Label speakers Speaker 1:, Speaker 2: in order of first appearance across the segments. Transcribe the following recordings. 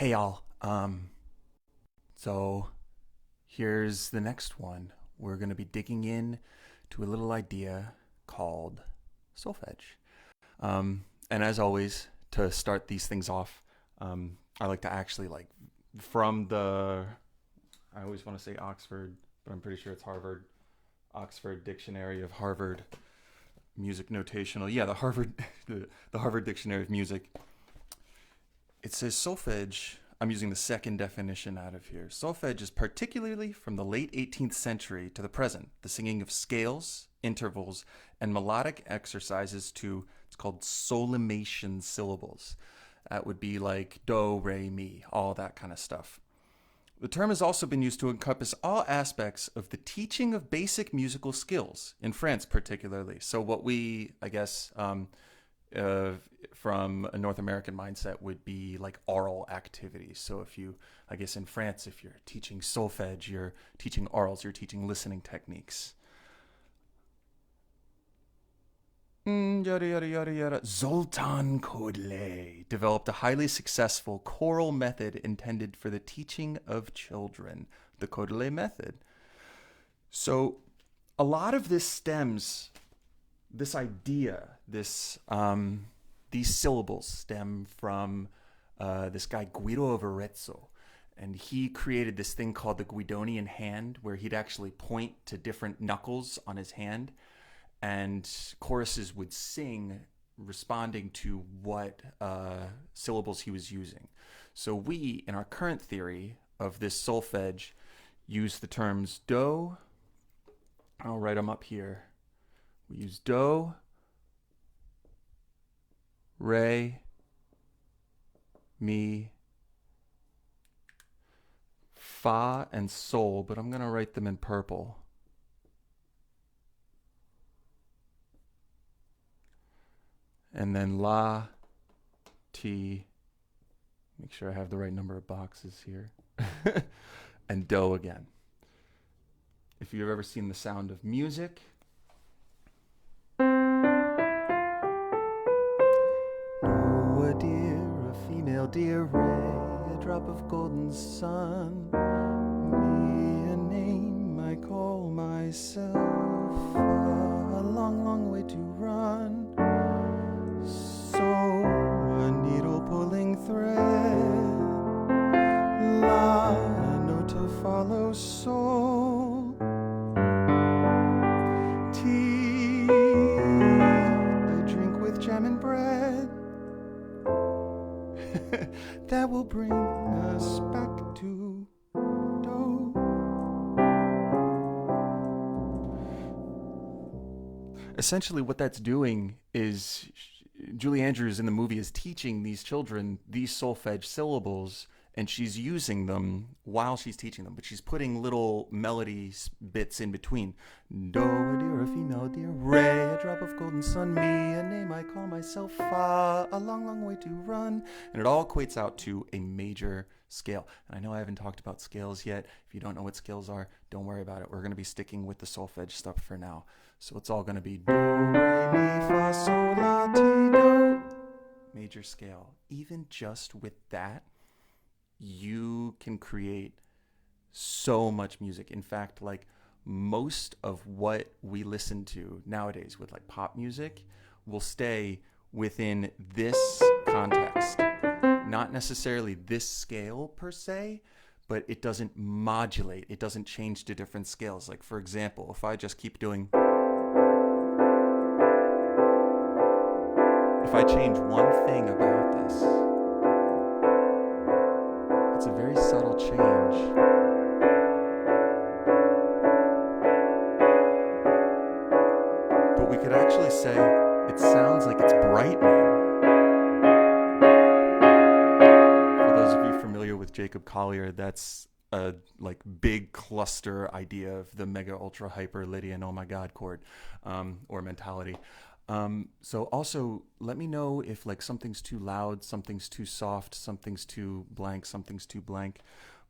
Speaker 1: Hey y'all. So here's the next one. We're going to be digging in to a little idea called solfege. And as always, to start these things off, I like to actually from the I always want to say Oxford, but I'm pretty sure it's Harvard. Oxford Dictionary of Harvard Music Notational. Yeah, the Harvard the Harvard Dictionary of Music. It says solfege. I'm using the second definition out of here. Solfege is particularly from the late 18th century to the present, the singing of scales, intervals, and melodic exercises to, it's called solimation syllables. That would be like do, re, mi, all that kind of stuff. The term has also been used to encompass all aspects of the teaching of basic musical skills, in France particularly. So what we, I guess, from a North American mindset would be like oral activities. So if you, I guess in France, if you're teaching solfege, you're teaching orals, you're teaching listening techniques. Yada, yada, yada, yada. Zoltan Kodaly developed a highly successful choral method intended for the teaching of children, the Kodaly method. So a lot of this stems, this idea, these syllables stem from this guy Guido of Arezzo. And he created this thing called the Guidonian hand, where he'd actually point to different knuckles on his hand, and choruses would sing responding to what syllables he was using. So we, in our current theory of this solfege, use the terms do. I'll write them up here. We use do, re, mi, fa, and sol, but I'm going to write them in purple. And then la, ti, make sure I have the right number of boxes here, and do again. If you've ever seen The Sound of Music, do a deer, a female deer, ray, a drop of golden sun, me a name I call myself, a long, long way to run. So a needle pulling thread, la, a note to follow, sol, tea, a drink with jam and bread, that will bring us back to do. Essentially what that's doing is Julie Andrews in the movie is teaching these children these solfege syllables, and she's using them while she's teaching them, but she's putting little melody bits in between. Do, a deer, a female deer, re, a drop of golden sun, me, a name I call myself, fa, a long, long way to run. And it all equates out to a major scale. And I know I haven't talked about scales yet. If you don't know what scales are, don't worry about it. We're going to be sticking with the solfege stuff for now. So it's all going to be do, re, mi, fa, sol, la, ti, do. Major scale. Even just with that, you can create so much music. In fact, like most of what we listen to nowadays with like pop music will stay within this context. Not necessarily this scale per se, but it doesn't modulate. It doesn't change to different scales. Like for example, if I just keep doing, if I change one thing about this, it's a very subtle change. But we could actually say it sounds like it's brightening. For those of you familiar with Jacob Collier, that's a like big cluster idea of the mega ultra hyper Lydian oh my god chord, or mentality. So also let me know if like something's too loud, something's too soft, something's too blank, something's too blank.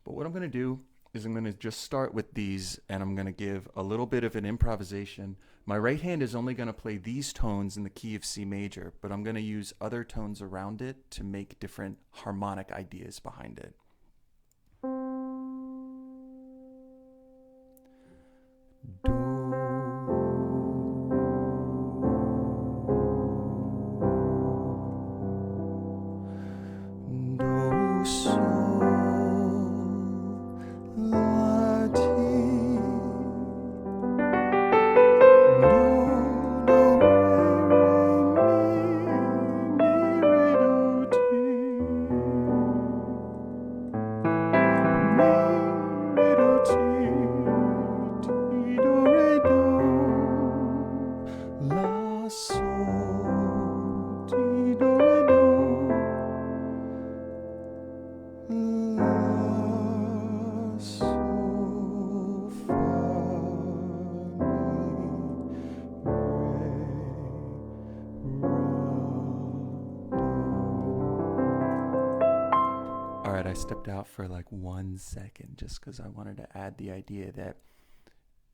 Speaker 1: But what I'm going to do is I'm going to just start with these, and I'm going to give a little bit of an improvisation My right hand is only going to play these tones in the key of C major, but I'm going to use other tones around it to make different harmonic ideas behind it. Do, sol, la, ti. All right, I stepped out for like 1 second just because I wanted to add the idea that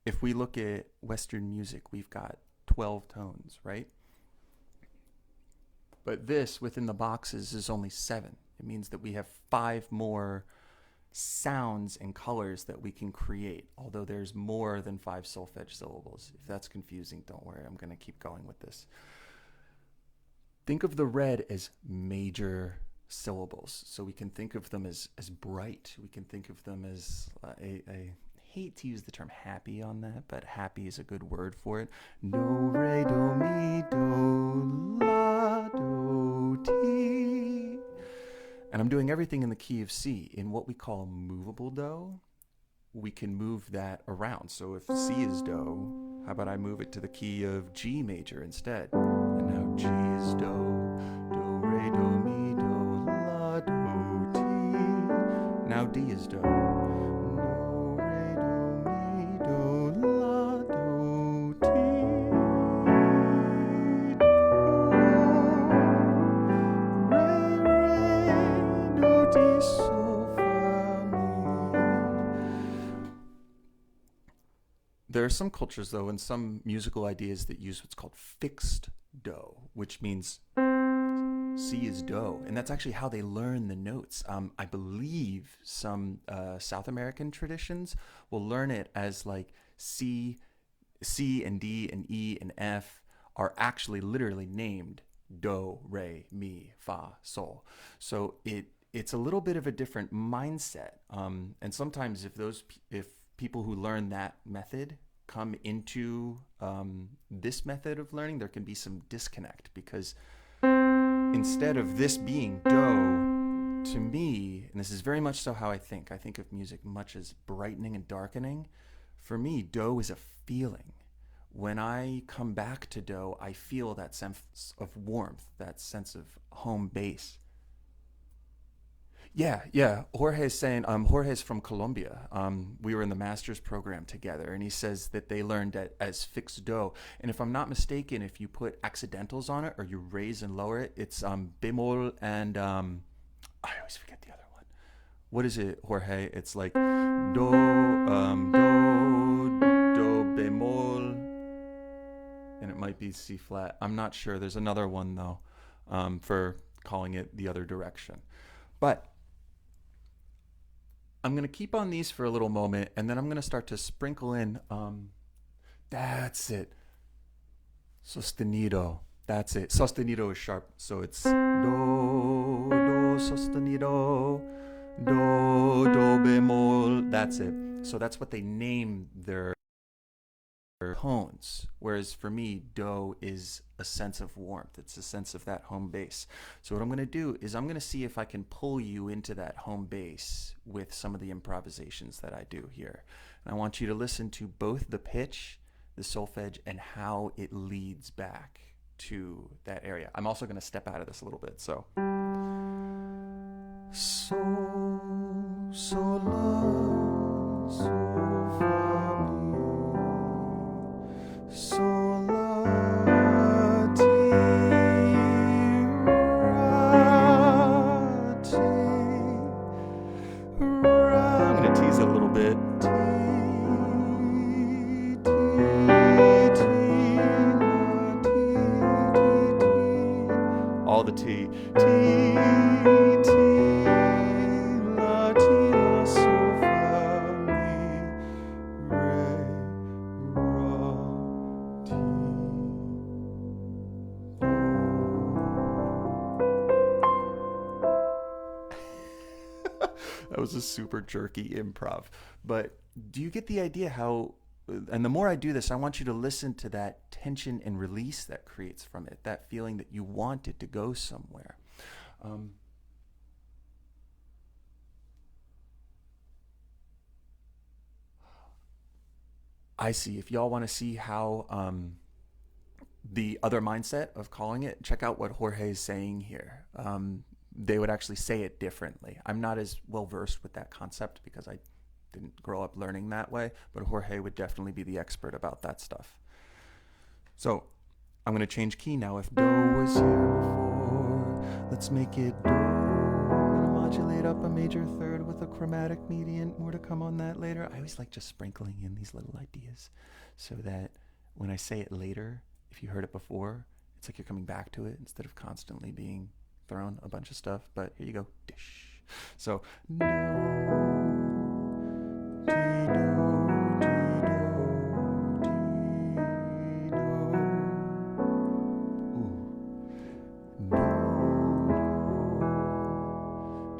Speaker 1: if we look at Western music, we've got 12 tones, right? But this within the boxes is only 7. It means that we have 5 more sounds and colors that we can create, although there's more than 5 solfege syllables. If that's confusing, don't worry, I'm going to keep going with this. Think of the red as major syllables. So we can think of them as bright. We can think of them as, I hate to use the term happy on that, but happy is a good word for it. Do, re, do, mi, do, la, do, ti. And I'm doing everything in the key of C. In what we call movable do, we can move that around. So if C is do, how about I move it to the key of G major instead? And now G is do, re, do, mi, do, la, do, ti. Now D is do, re, do, mi, do, la, do, ti, do, re, do, ti, sol, fa, mi. There are some cultures, though, and some musical ideas that use what's called fixed do, which means C is do, and that's actually how they learn the notes. I believe some South American traditions will learn it as like C and D and E and F are actually literally named do, re, mi, fa, sol. So it's a little bit of a different mindset, and sometimes if people who learn that method come into this method of learning, there can be some disconnect, because instead of this being do, to me, and this is very much so how I think of music much as brightening and darkening. For me, do is a feeling. When I come back to do, I feel that sense of warmth, that sense of home base. Yeah. Jorge's saying, Jorge's from Colombia. We were in the master's program together, and he says that they learned it as fixed do. And if I'm not mistaken, if you put accidentals on it or you raise and lower it, it's bemol and I always forget the other one. What is it, Jorge? It's like do bemol, and it might be C flat. I'm not sure. There's another one though, for calling it the other direction. But I'm going to keep on these for a little moment, and then I'm going to start to sprinkle in, that's it, sostenido, that's it. Sostenido is sharp, so it's do, sostenido, do bemol, that's it. So that's what they name their tones, whereas for me, do is a sense of warmth. It's a sense of that home base. So what I'm going to do is I'm going to see if I can pull you into that home base with some of the improvisations that I do here. And I want you to listen to both the pitch, the solfege, and how it leads back to that area. I'm also going to step out of this a little bit. So sol, sol, la, sol, fa, mi, sol, la, ti, ra, ti, ra. I'm going to tease it a little bit. Ti, ti, ti. all the T. Ti, la, sol, fa, mi, re, ra, ti, do. That was a super jerky improv. But do you get the idea how, and the more I do this, I want you to listen to that tension and release that creates from it, that feeling that you want it to go somewhere. I see. If y'all want to see how the other mindset of calling it, check out what Jorge is saying here. They would actually say it differently. I'm not as well versed with that concept because I didn't grow up learning that way, but Jorge would definitely be the expert about that stuff. So I'm going to change key now. If do was here before, let's make it do. I'm going to modulate up a major third with a chromatic median. More to come on that later. I always like just sprinkling in these little ideas so that when I say it later, if you heard it before, it's like you're coming back to it instead of constantly being thrown a bunch of stuff. But here you go. Dish. So do, ti, do, ti, do, ti, do. Ooh. Do.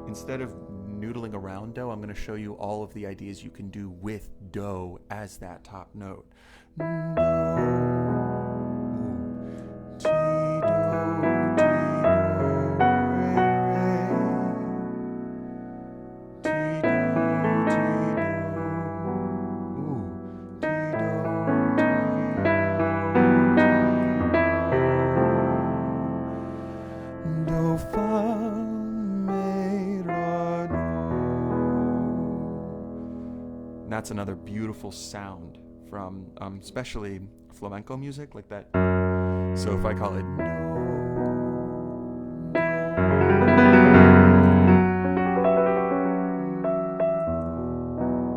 Speaker 1: Instead of noodling around do, I'm going to show you all of the ideas you can do with do as that top note. Do. Ti, do, ti, do, re, re. Ti, do, ti, do. Ooh. Ti, do, ti, do. Do, fa, mi, ra, do. And that's another beautiful sound from especially flamenco music like that. So if I call it do,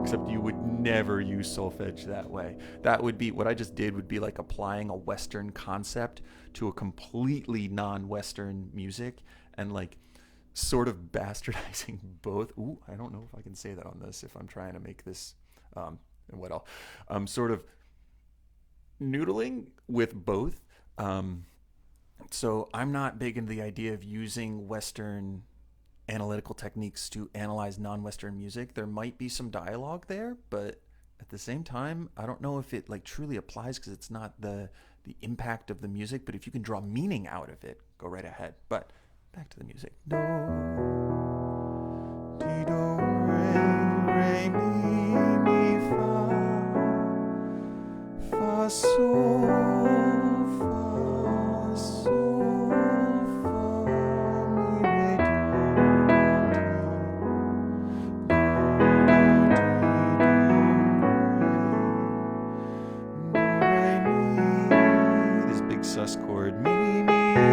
Speaker 1: except you would never use solfege that way. That would be, what I just did would be like applying a Western concept to a completely non-Western music and like sort of bastardizing both. Ooh, I don't know if I can say that on this if I'm trying to make this, what else? Sort of noodling with both. So I'm not big into the idea of using Western analytical techniques to analyze non-Western music. There might be some dialogue there, but at the same time, I don't know if it like truly applies because it's not the impact of the music. But if you can draw meaning out of it, go right ahead. But back to the music. Do, ti, do, re, mi, fa, sol, fa, sol, fa, mi, re, do, re, mi. This big sus chord. Mi, mi, mi,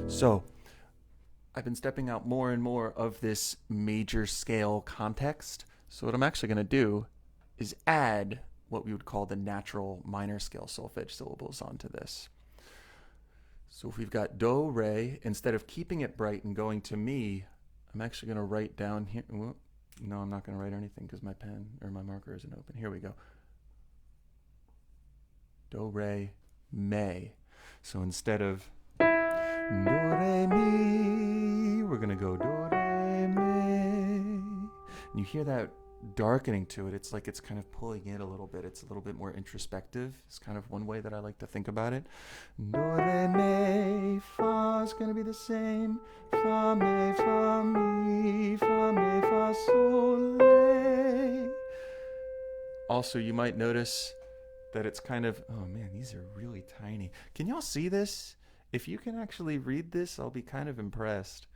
Speaker 1: So I've been stepping out more and more of this major scale context. So what I'm actually going to do is add what we would call the natural minor scale solfege syllables onto this. So if we've got do, re, instead of keeping it bright and going to mi, I'm actually going to write down here. Whoop, no, I'm not going to write anything because my pen or my marker isn't open. Here we go. Do, re, me. So instead of do, re, mi, we're we're going to go do, re, mi. And you hear that darkening to it. It's like it's kind of pulling in a little bit. It's a little bit more introspective. It's kind of one way that I like to think about it. Do, re, mi, fa is going to be the same. Fa, mi, fa, mi, fa, sol, la. Also, you might notice that it's kind of, oh man, these are really tiny. Can y'all see this? If you can actually read this, I'll be kind of impressed.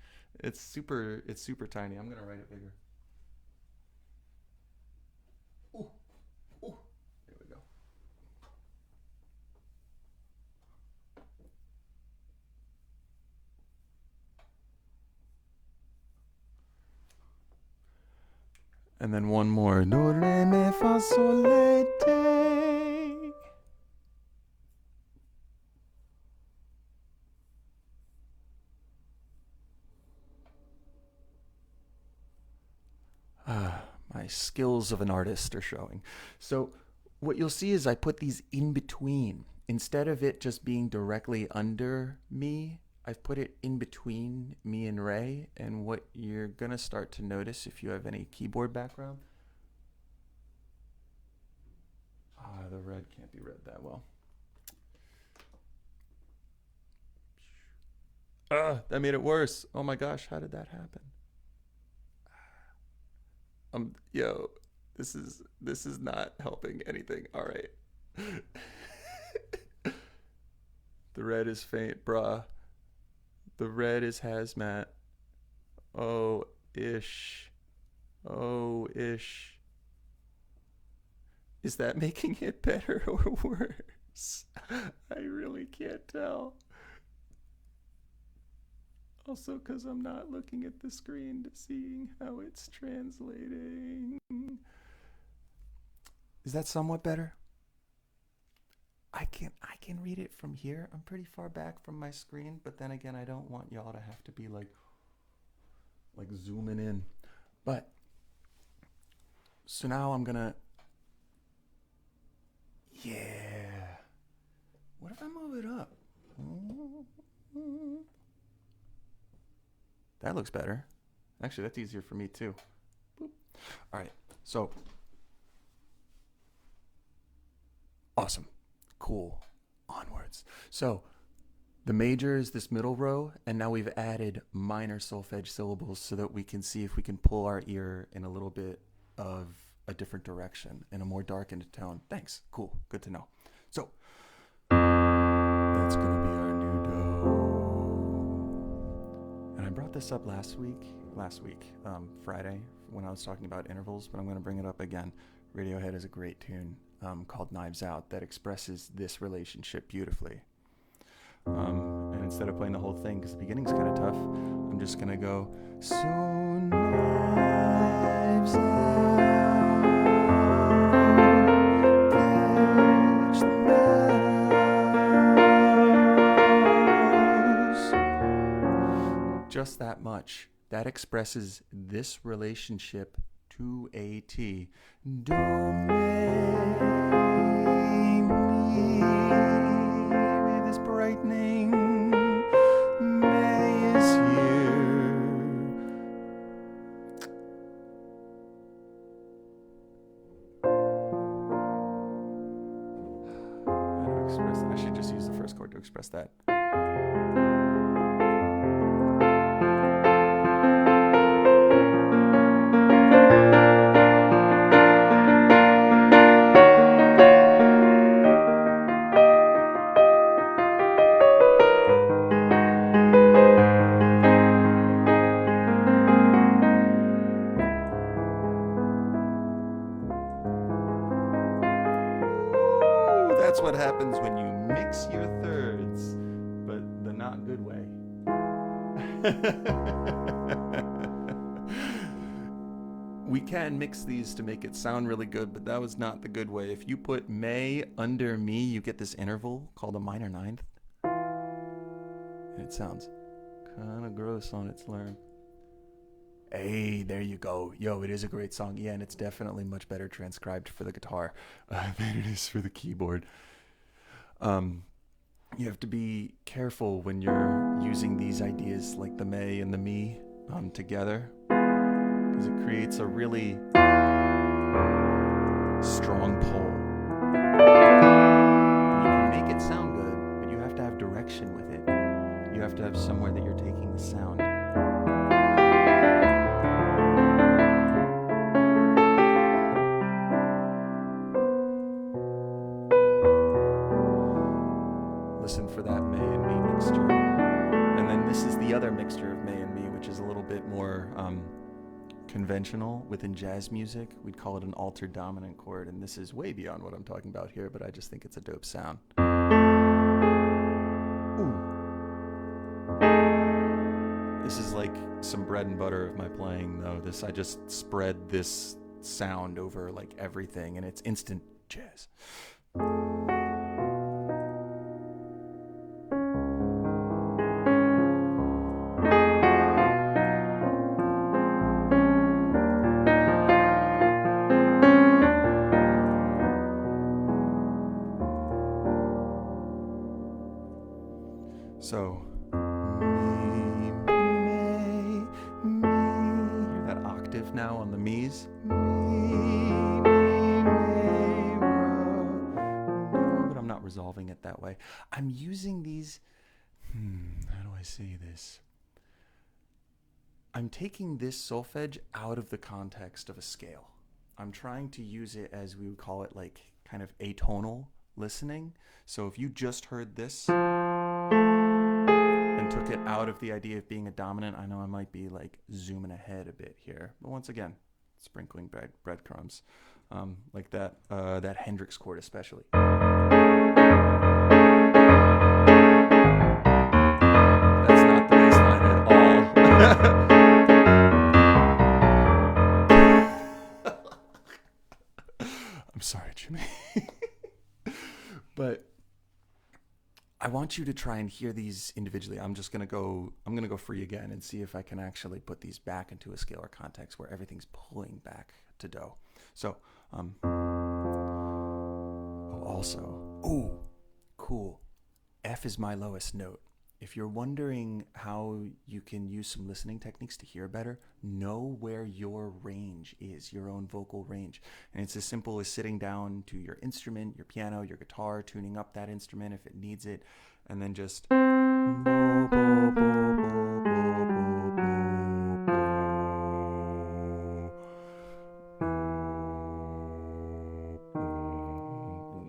Speaker 1: It's super tiny. I'm gonna write it bigger. Ooh, ooh, there we go. And then one more. Do, re, mi, fa, sol, la, ti. My skills of an artist are showing. So what you'll see is I put these in between. Instead of it just being directly under me, I've put it in between me and Ray. And what you're going to start to notice if you have any keyboard background. The red can't be read that well. That made it worse. Oh my gosh, how did that happen? Yo, this is not helping anything. All right. The red is faint, bruh. The red is hazmat. Oh, ish. Oh, ish. Is that making it better or worse? I really can't tell. Also, because I'm not looking at the screen to seeing how it's translating. Is that somewhat better? I can read it from here. I'm pretty far back from my screen, but then again, I don't want y'all to have to be like zooming in. But so now I'm gonna, yeah. What if I move it up? That looks better. Actually, that's easier for me too. Boop. All right, so awesome, cool, onwards. So the major is this middle row, and now we've added minor solfege syllables so that we can see if we can pull our ear in a little bit of a different direction, in a more darkened tone. Thanks, cool, good to know. So that's gonna be our new do. And I brought this up last week, Friday, when I was talking about intervals, but I'm gonna bring it up again. Radiohead is a great tune called Knives Out that expresses this relationship beautifully. And instead of playing the whole thing, because the beginning's kind of tough, I'm just gonna go, so knives out, catch the mouse. Just that much. That expresses this relationship to a T. Do, me, with this brightening, May is here. How to express that? I should just use the first chord to express that. That's what happens when you mix your thirds, but the not good way. We can mix these to make it sound really good, but that was not the good way. If you put May under me, you get this interval called a minor ninth. And it sounds kind of gross on its learn. Hey, there you go. Yo, it is a great song. Yeah, and it's definitely much better transcribed for the guitar than it is for the keyboard. You have to be careful when you're using these ideas like the May and the me together, because it creates a really strong pull. And you can make it sound good, but you have to have direction with it. You have to have somewhere that you're taking the sound. Listen for that May and Me mixture. And then this is the other mixture of May and Me, which is a little bit more conventional within jazz music. We'd call it an altered dominant chord, and this is way beyond what I'm talking about here, but I just think it's a dope sound. Ooh. This is like some bread and butter of my playing, though. I just spread this sound over like everything, and it's instant jazz. So, me, May, me. Hear that octave now on the me's? Me, May, ra. No, but I'm not resolving it that way. I'm using these, how do I say this? I'm taking this solfege out of the context of a scale. I'm trying to use it as we would call it, like kind of atonal listening. So if you just heard this and took it out of the idea of being a dominant, I know I might be like zooming ahead a bit here, but once again, sprinkling breadcrumbs, like that Hendrix chord especially. That's not the bass line at all. I'm sorry, Jimmy. But I want you to try and hear these individually. I'm gonna go free again and see if I can actually put these back into a scalar context where everything's pulling back to do. So, cool. F is my lowest note. If you're wondering how you can use some listening techniques to hear better, know where your range is, your own vocal range. And it's as simple as sitting down to your instrument, your piano, your guitar, tuning up that instrument if it needs it, and then just...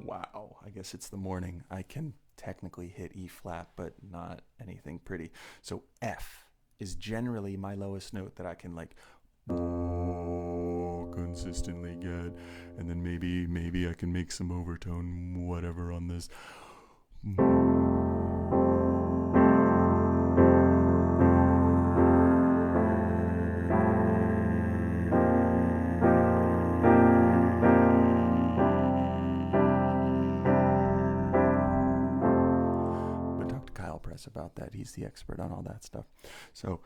Speaker 1: Wow, I guess it's the morning. I can technically hit E flat, but not anything pretty. So F is generally my lowest note that I can like consistently get, and then maybe I can make some overtone whatever on this. About that, he's the expert on all that stuff. So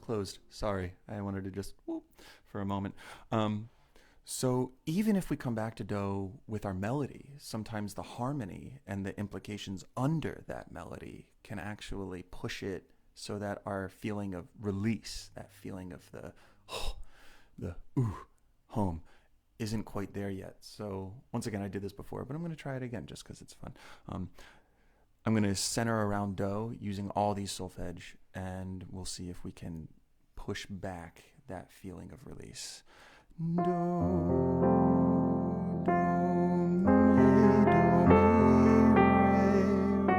Speaker 1: closed. Sorry, I wanted to just whoop for a moment. So even if we come back to do with our melody, sometimes the harmony and the implications under that melody can actually push it so that our feeling of release, that feeling of the home, isn't quite there yet. So once again, I did this before, but I'm going to try it again just because it's fun. I'm going to center around do using all these solfege, and we'll see if we can push back that feeling of release. Do, do, mi, re, ra.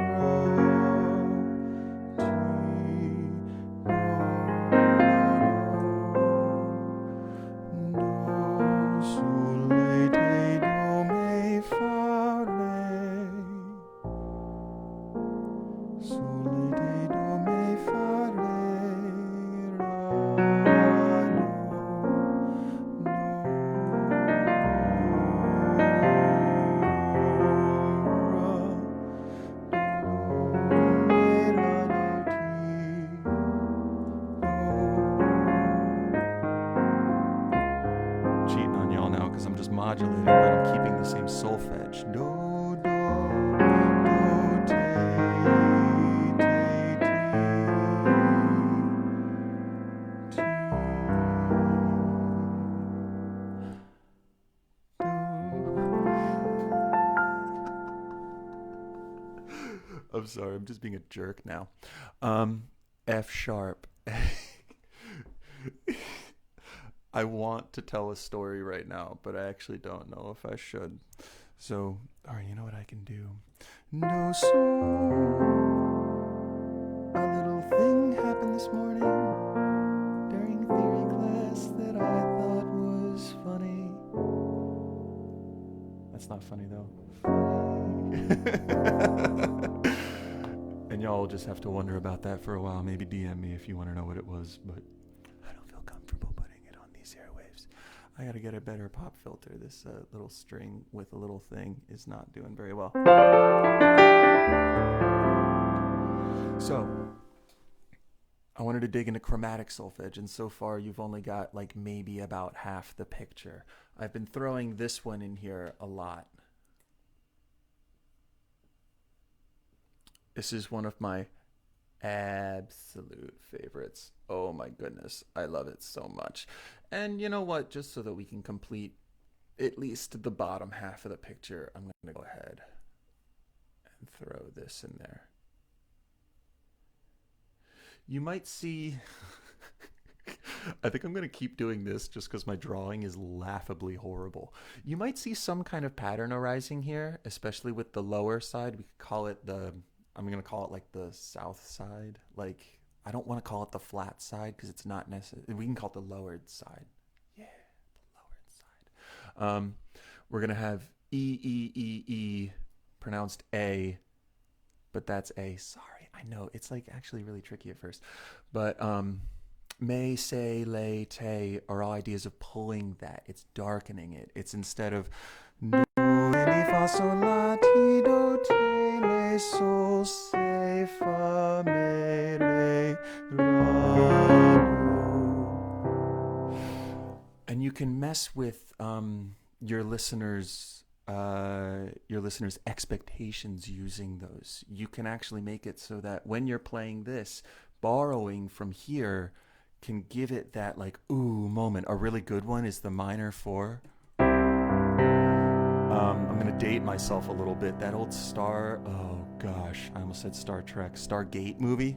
Speaker 1: I'm sorry, I'm just being a jerk now. F sharp. I want to tell a story right now, but I actually don't know if I should. So, all right, you know what I can do? No, so a little thing happened this morning during theory class that I thought was funny. That's not funny though. Funny. And y'all just have to wonder about that for a while. Maybe DM me if you want to know what it was, but I don't feel comfortable putting it on these airwaves. I gotta get a better pop filter. This little string with a little thing is not doing very well. So, I wanted to dig into chromatic solfege, and so far you've only got like maybe about half the picture. I've been throwing this one in here a lot. This is one of my absolute favorites. Oh my goodness, I love it so much. And you know what, just so that we can complete at least the bottom half of the picture, I'm going to go ahead and throw this in there. You might see, I think I'm going to keep doing this just because my drawing is laughably horrible. You might see some kind of pattern arising here, especially with the lower side. We could call it I'm going to call it like the south side. Like, I don't want to call it the flat side because it's not necessary. We can call it the lowered side. Yeah, the lowered side. We're going to have E, pronounced A, but that's A. Sorry, I know. It's like actually really tricky at first. But me, say, lay, te are all ideas of pulling that. It's darkening it. It's instead of do, re, mi, fa, sol, la, ti, do, te, le, sol, se, fa, me, re, la, do. And you can mess with your listeners' expectations using those. You can actually make it so that when you're playing this, borrowing from here can give it that like ooh moment. A really good one is the minor 4. I'm gonna date myself a little bit. That old oh gosh, I almost said Star Trek, Stargate movie.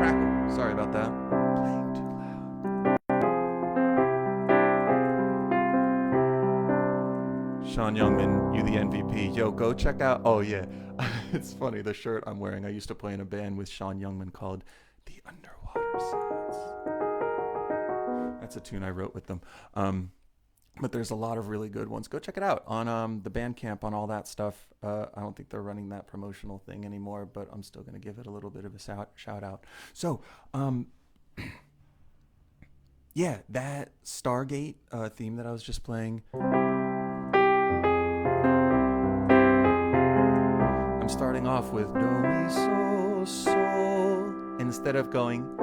Speaker 1: Crackle. Sorry about that. Playing too loud. Sean Youngman, you the MVP. Yo, go check out. Oh yeah, it's funny. The shirt I'm wearing. I used to play in a band with Sean Youngman called the Underwater Saints. That's a tune I wrote with them. But there's a lot of really good ones. Go check it out on the Bandcamp, on all that stuff. I don't think they're running that promotional thing anymore, but I'm still going to give it a little bit of a shout out. So, yeah, that Stargate theme that I was just playing. I'm starting off with do, mi, sol, sol. Instead of going,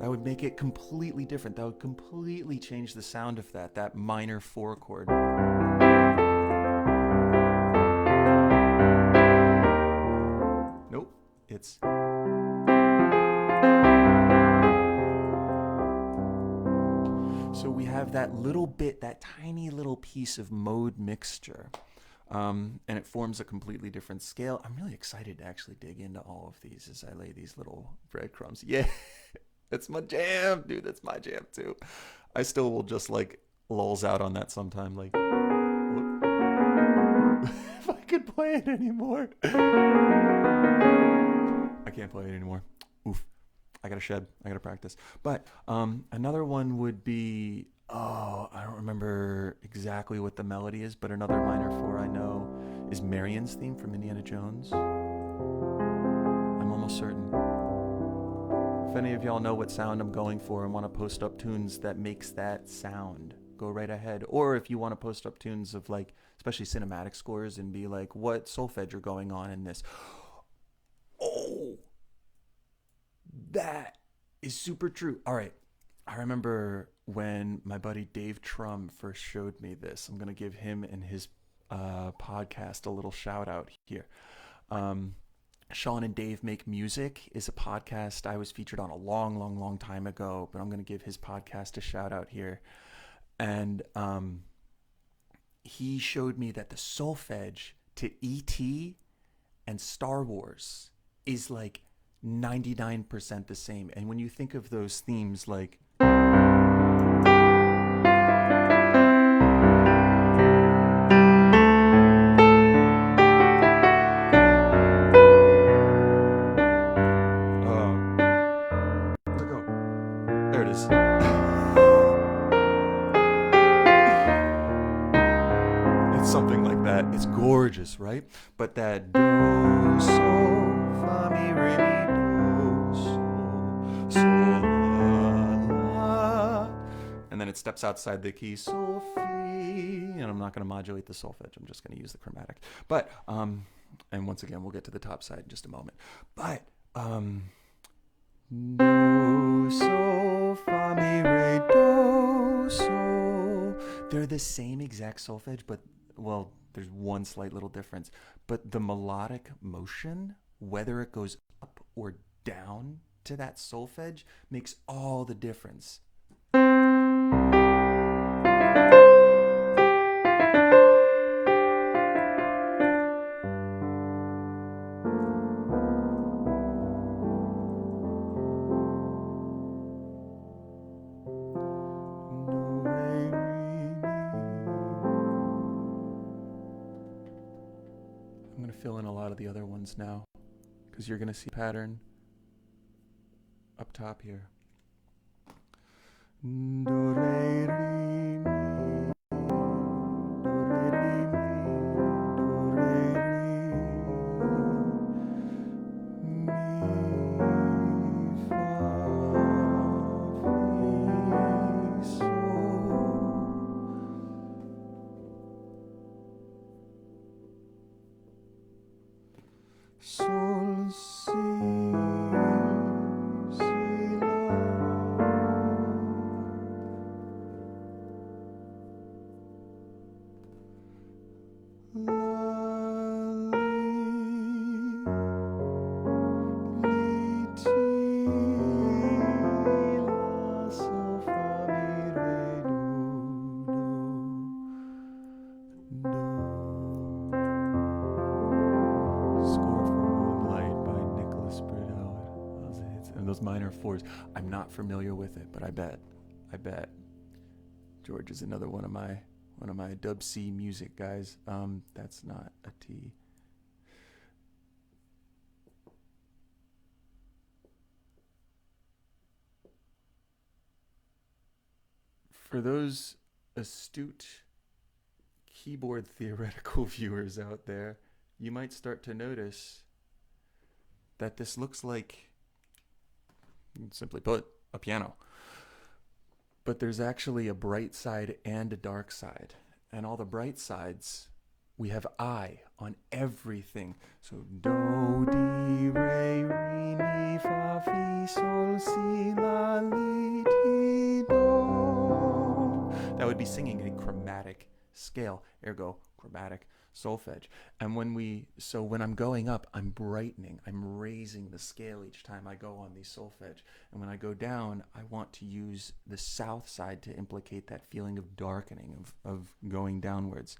Speaker 1: that would make it completely different. That would completely change the sound of that minor 4 chord. Nope, it's... So we have that little bit, that tiny little piece of mode mixture. And it forms a completely different scale. I'm really excited to actually dig into all of these as I lay these little breadcrumbs. Yeah. It's my jam, dude. That's my jam too. I still will just like lulls out on that sometime. Like, if I could play it anymore. I can't play it anymore. Oof. I gotta shed. I gotta practice. But another one would be, I don't remember exactly what the melody is, but another minor 4 I know is Marion's theme from Indiana Jones. I'm almost certain. If any of y'all know what sound I'm going for and want to post up tunes that makes that sound, go right ahead. Or if you want to post up tunes of like, especially cinematic scores, and be like, what solfege are going on in this? Oh, that is super true. All right. I remember when my buddy Dave Trum first showed me this. I'm going to give him and his podcast a little shout out here. Sean and Dave Make Music is a podcast I was featured on a long time ago, but I'm going to give his podcast a shout out here. And he showed me that the solfege to E.T. and Star Wars is like 99% the same. And when you think of those themes like let go. There it is. It's something like that. It's gorgeous, right? But that do sol fa mi re mi do sol la, and then it steps outside the key sol fi, and I'm not going to modulate the solfege. I'm just going to use the chromatic. But and once again, we'll get to the top side in just a moment. But do sol fa mi re do sol. They're the same exact solfege, but well, there's one slight little difference. But the melodic motion, whether it goes up or down to that solfege, makes all the difference. I'm going to fill in a lot of the other ones now because you're going to see a pattern up top here. Do, re, re, mi. Do, re, re, mi. Do, re, re, mi. Fa, fi, sol. Sol, si, minor fours. I'm not familiar with it, but I bet George is another one of my dub C music guys. That's not a T. For those astute keyboard theoretical viewers out there, you might start to notice that this looks like, simply put, a piano. But there's actually a bright side and a dark side. And all the bright sides, we have I on everything. So do, di, re, re, mi, fa, fi, sol, si, la, li, ti, do. That would be singing a chromatic scale, ergo chromatic solfege. And when I'm going up, I'm brightening. I'm raising the scale each time I go on the solfege. And when I go down, I want to use the south side to implicate that feeling of darkening, of going downwards.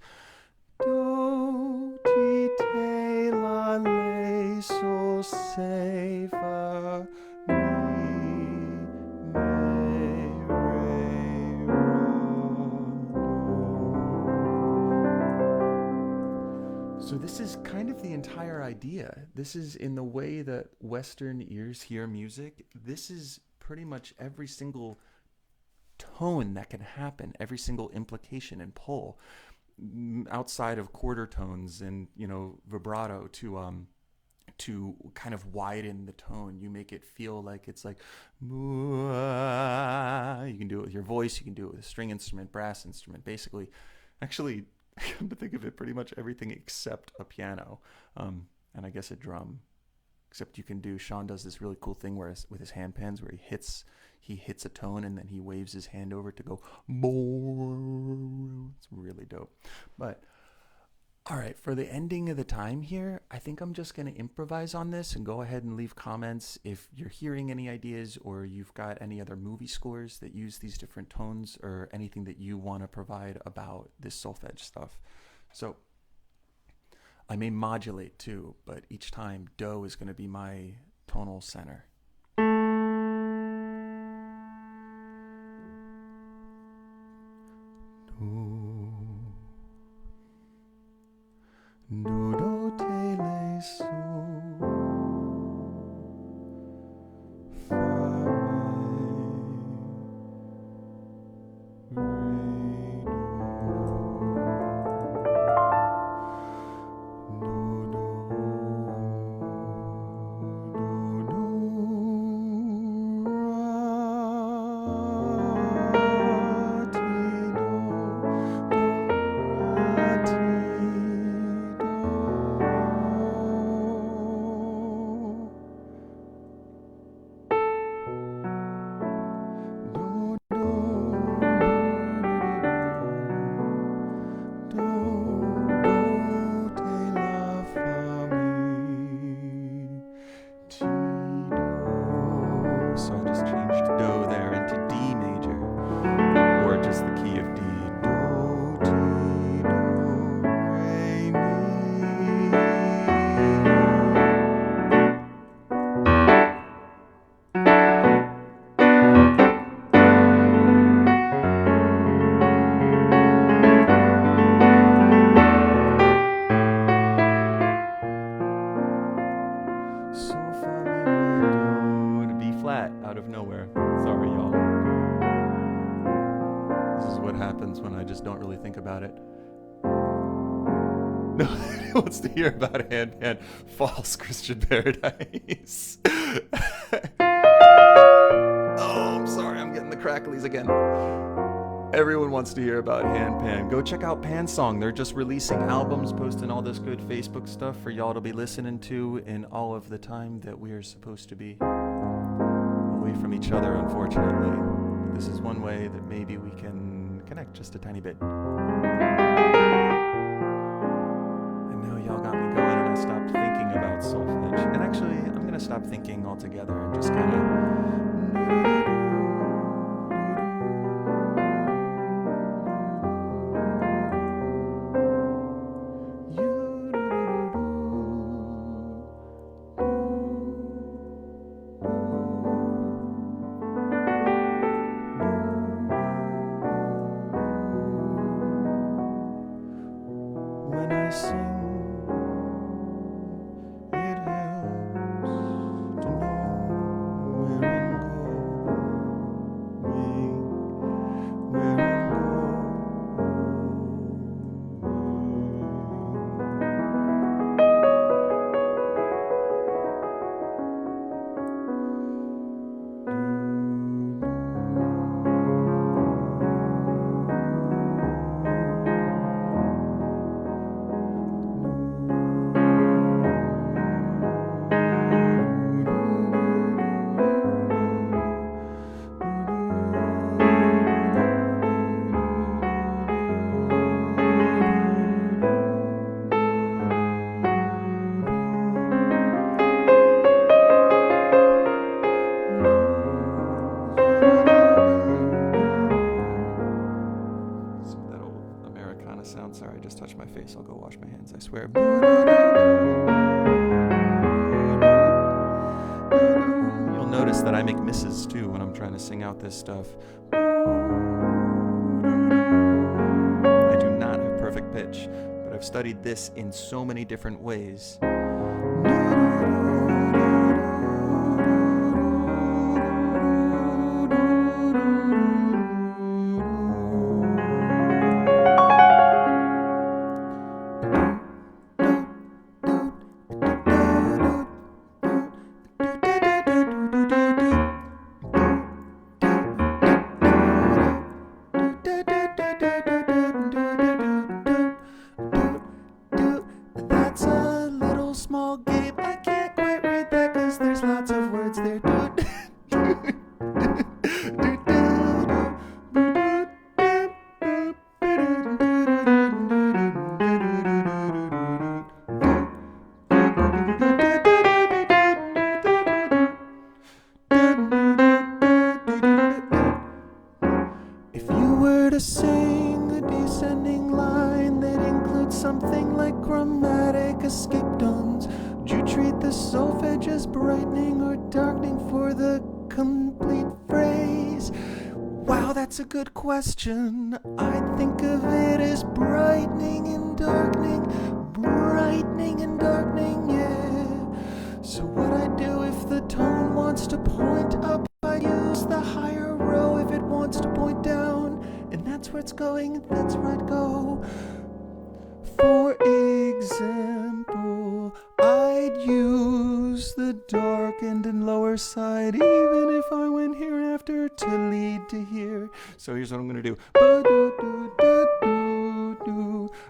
Speaker 1: Do, ti, te, la, le, sol, se, fa, mi, me, re, ra, do. So this is kind of the entire idea. This is in the way that Western ears hear music. This is pretty much every single tone that can happen, every single implication and pull, outside of quarter tones and vibrato to kind of widen the tone. You make it feel like it's like you can do it with your voice, you can do it with a string instrument, brass instrument, basically. Actually, come to think of it, pretty much everything except a piano, and I guess a drum. Except Sean does this really cool thing where with his hand pans where he hits a tone and then he waves his hand over to go more. It's really dope. But All right, for the ending of the time here, I think I'm just going to improvise on this and go ahead and leave comments if you're hearing any ideas or you've got any other movie scores that use these different tones or anything that you want to provide about this solfege stuff. So I may modulate too, but each time do is going to be my tonal center. Do, do, te, le, so, fa, me, re, So I just changed do there into D major, or just the key of D. Do, ti, do, re, mi. So fa, mi, re, do, to B flat out of nowhere. Sorry, y'all. This is what happens when I just don't really think about it. Nobody wants to hear about handpan. False Christian Paradise. Oh, I'm sorry. I'm getting the cracklies again. Everyone wants to hear about handpan. Go check out Pan Song. They're just releasing albums, posting all this good Facebook stuff for y'all to be listening to in all of the time that we are supposed to be away from each other, unfortunately. This is one way that maybe we can connect just a tiny bit. And now y'all got me going and I stopped thinking about solfege. And actually, I'm going to stop thinking altogether and just kind of... When I sing, it helps to know where I'm going, where I'm sound. Sorry, I just touched my face. I'll go wash my hands, I swear. You'll notice that I make misses too when I'm trying to sing out this stuff. I do not have perfect pitch, but I've studied this in so many different ways. That's a little something like chromatic escape tones? Would you treat the solfege as brightening or darkening for the complete phrase? Wow, that's a good question. I'd think of it as brightening and darkening, yeah. So what I do if the tone wants to point up, I use the higher row. If it wants to point down, and that's where it's going, that's where I'd go. For example, I'd use the darkened and lower side, even if I went here after to lead to here. So here's what I'm gonna do.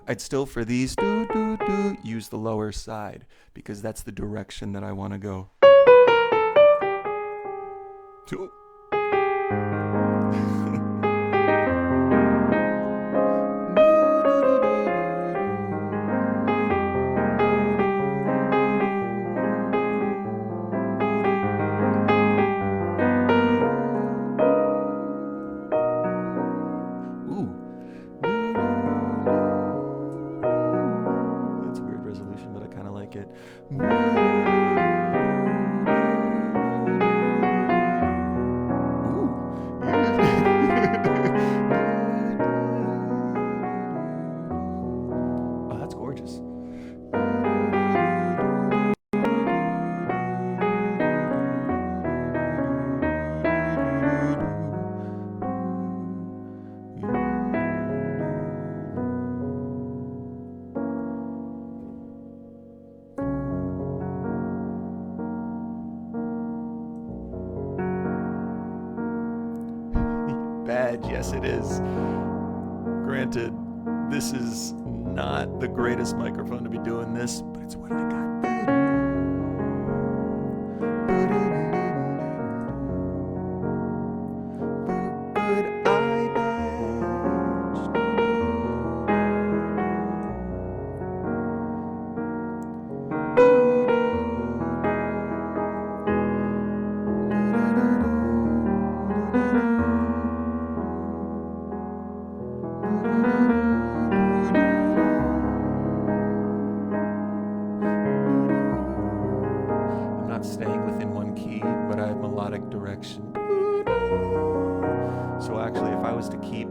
Speaker 1: I'd still, for these, use the lower side, because that's the direction that I want to go. That's a weird resolution, but I kind of like it. Oh, that's gorgeous. Bad, yes it is. Granted, this is not the greatest microphone to be doing this, but it's what I got. I'm not staying within one key, but I have melodic direction. So actually, if I was to keep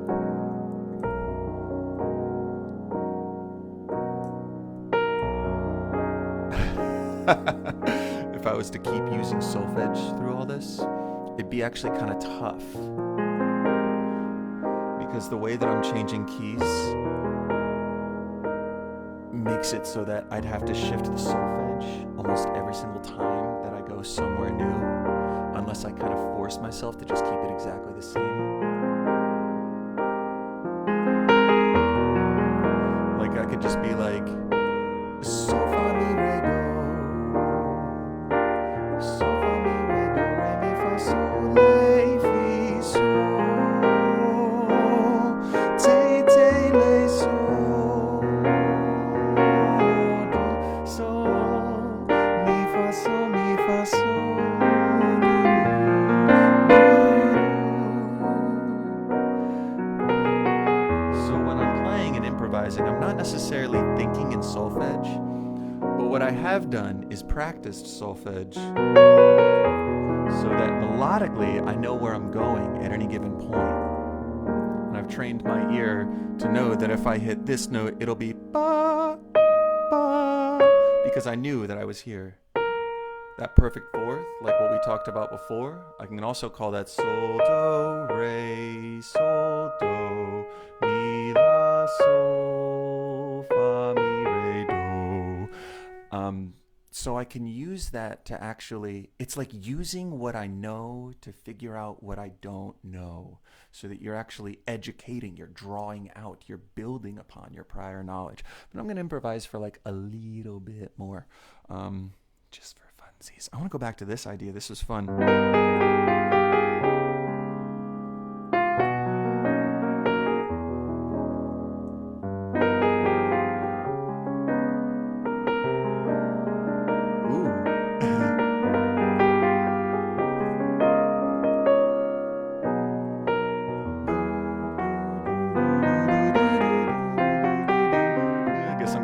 Speaker 1: if I was to keep using solfege through all this, it'd be actually kind of tough, because the way that I'm changing keys makes it so that I'd have to shift the solfege almost every single time that I go somewhere new, unless I kind of force myself to just keep it exactly the same. Like I could just be like, so fa mi re do, so fa mi re do re mi fa sol la fi sol, te te le sol, do sol, mi fa sol, mi fa sol. So when I'm playing and improvising, I'm not necessarily thinking in solfege, but what I have done is practiced solfege so that melodically I know where I'm going at any given point. And I've trained my ear to know that if I hit this note, it'll be ba, ba, because I knew that I was here. That perfect fourth, like what we talked about before, I can also call that sol, do, re, sol, do, mi, la, sol, fa, mi, re, do. So I can use that to actually, it's like using what I know to figure out what I don't know, so that you're actually educating, you're drawing out, you're building upon your prior knowledge. But I'm going to improvise for like a little bit more, just for funsies. I want to go back to this idea. This was fun. I guess I'm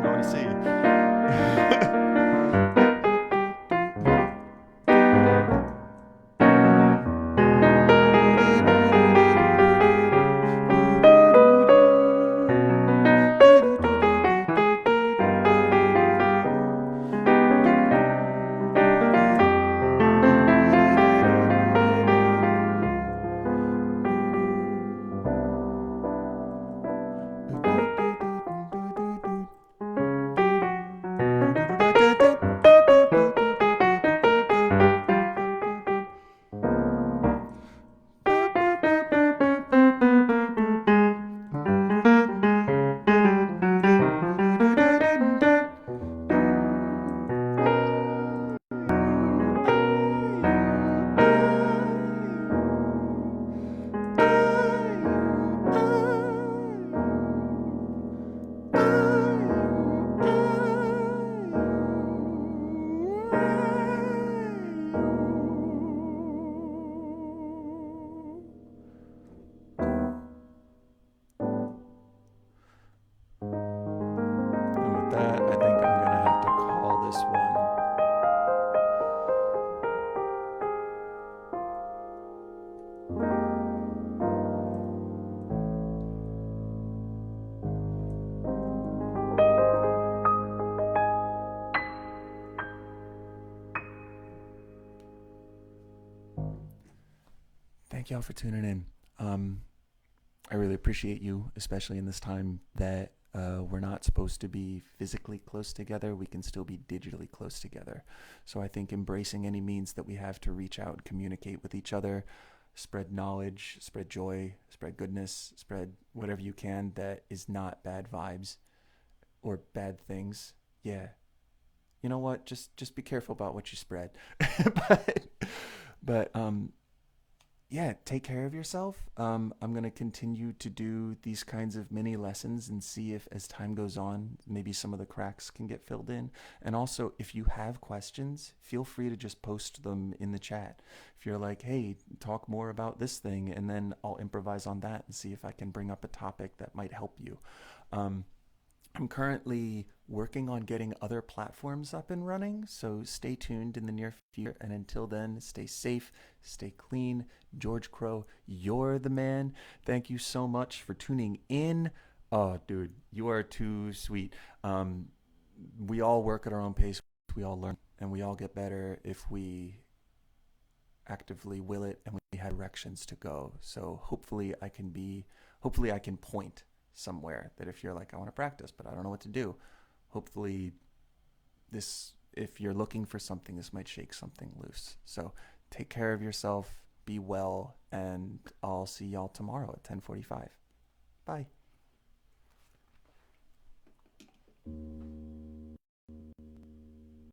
Speaker 1: Thank y'all for tuning in. Um, I really appreciate you, especially in this time that we're not supposed to be physically close together. We can still be digitally close together. So I think embracing any means that we have to reach out and communicate with each other, spread knowledge, spread joy, spread goodness, spread whatever you can that is not bad vibes or bad things. Yeah. You know what? Just be careful about what you spread. but but yeah, take care of yourself. I'm going to continue to do these kinds of mini lessons and see if, as time goes on, maybe some of the cracks can get filled in. And also, if you have questions, feel free to just post them in the chat. If you're like, hey, talk more about this thing, and then I'll improvise on that and see if I can bring up a topic that might help you. Um, I'm currently working on getting other platforms up and running, so stay tuned in the near future. And until then, stay safe, stay clean. George Crow, you're the man. Thank you so much for tuning in. Oh, dude, you are too sweet. Um, we all work at our own pace. We all learn, and we all get better if we actively will it and we have directions to go. So hopefully I can point somewhere that if you're like, I want to practice, but I don't know what to do. Hopefully this, if you're looking for something, this might shake something loose. So take care of yourself, be well, and I'll see y'all tomorrow at 10:45. Bye.